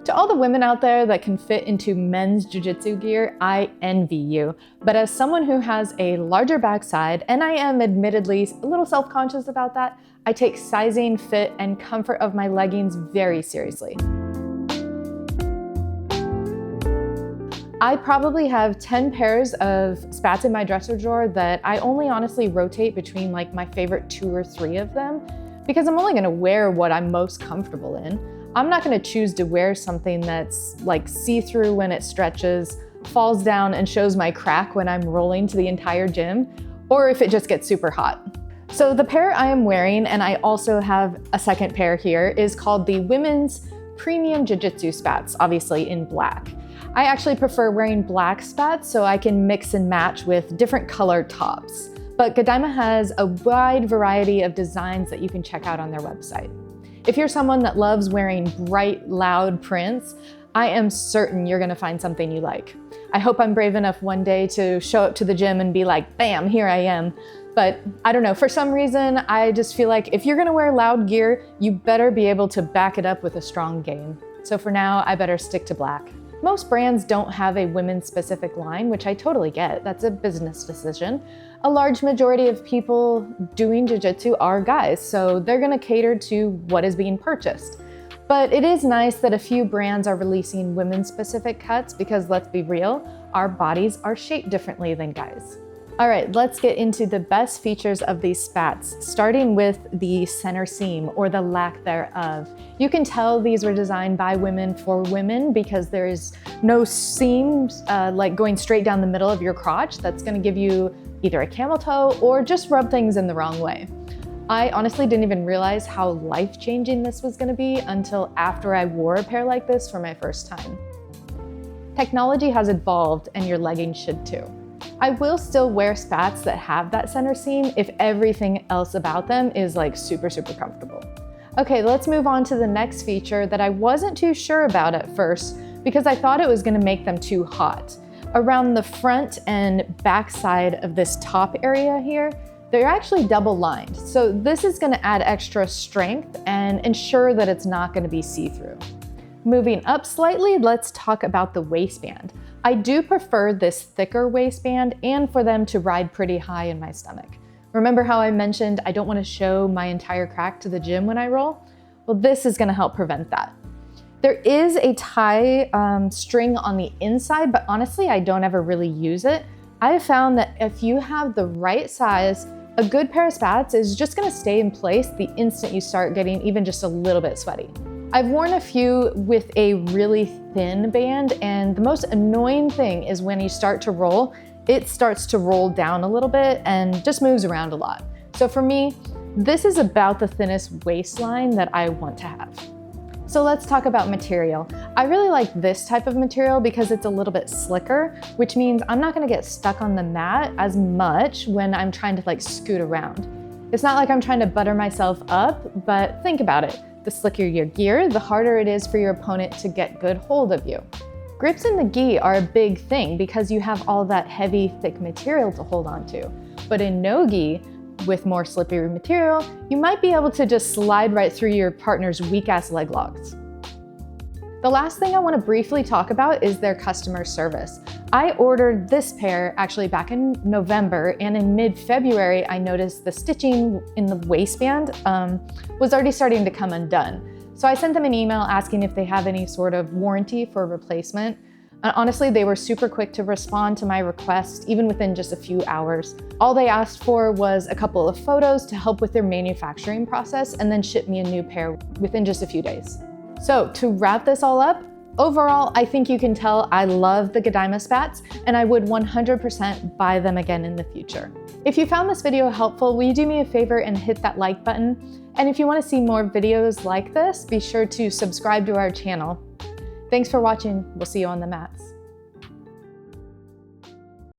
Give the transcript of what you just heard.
To all the women out there that can fit into men's jiu-jitsu gear, I envy you. But as someone who has a larger backside, and I am admittedly a little self-conscious about that, I take sizing, fit, and comfort of my leggings very seriously. I probably have 10 pairs of spats in my dresser drawer that I only honestly rotate between like my favorite 2 or 3 of them, because I'm only gonna wear what I'm most comfortable in. I'm not gonna choose to wear something that's like see-through when it stretches, falls down and shows my crack when I'm rolling to the entire gym, or if it just gets super hot. So the pair I am wearing, and I also have a second pair here, is called the Women's Premium Jiu Jitsu Spats, obviously in black. I actually prefer wearing black spats so I can mix and match with different colored tops. But Gaidama has a wide variety of designs that you can check out on their website. If you're someone that loves wearing bright, loud prints, I am certain you're gonna find something you like. I hope I'm brave enough one day to show up to the gym and be like, bam, here I am. But I don't know, for some reason, I just feel like if you're gonna wear loud gear, you better be able to back it up with a strong game. So for now, I better stick to black. Most brands don't have a women's specific line, which I totally get. That's a business decision. A large majority of people doing jiu-jitsu are guys, so they're gonna cater to what is being purchased. But it is nice that a few brands are releasing women's specific cuts because let's be real, our bodies are shaped differently than guys. All right, let's get into the best features of these spats, starting with the center seam or the lack thereof. You can tell these were designed by women for women because there is no seams like going straight down the middle of your crotch that's gonna give you either a camel toe or just rub things in the wrong way. I honestly didn't even realize how life-changing this was gonna be until after I wore a pair like this for my first time. Technology has evolved and your leggings should too. I will still wear spats that have that center seam if everything else about them is like super, super comfortable. Okay, let's move on to the next feature that I wasn't too sure about at first because I thought it was gonna make them too hot. Around the front and back side of this top area here, they're actually double lined. So this is gonna add extra strength and ensure that it's not gonna be see-through. Moving up slightly, let's talk about the waistband. I do prefer this thicker waistband and for them to ride pretty high in my stomach. Remember how I mentioned I don't want to show my entire crack to the gym when I roll? Well, this is going to help prevent that. There is a tie string on the inside, but honestly, I don't ever really use it. I have found that if you have the right size, a good pair of spats is just going to stay in place the instant you start getting even just a little bit sweaty. I've worn a few with a really thin band, and the most annoying thing is when you start to roll, it starts to roll down a little bit and just moves around a lot. So for me, this is about the thinnest waistline that I want to have. So let's talk about material. I really like this type of material because it's a little bit slicker, which means I'm not gonna get stuck on the mat as much when I'm trying to like scoot around. It's not like I'm trying to butter myself up, but think about it. The slicker your gear, the harder it is for your opponent to get good hold of you. Grips in the gi are a big thing because you have all that heavy, thick material to hold on to. But in no gi, with more slippery material, you might be able to just slide right through your partner's weak-ass leg locks. The last thing I want to briefly talk about is their customer service. I ordered this pair actually back in November, and in mid-February, I noticed the stitching in the waistband was already starting to come undone. So I sent them an email asking if they have any sort of warranty for replacement. And honestly, they were super quick to respond to my request, even within just a few hours. All they asked for was a couple of photos to help with their manufacturing process and then ship me a new pair within just a few days. So to wrap this all up, overall, I think you can tell I love the Gaidama spats and I would 100% buy them again in the future. If you found this video helpful, will you do me a favor and hit that like button? And if you want to see more videos like this, be sure to subscribe to our channel. Thanks for watching. We'll see you on the mats.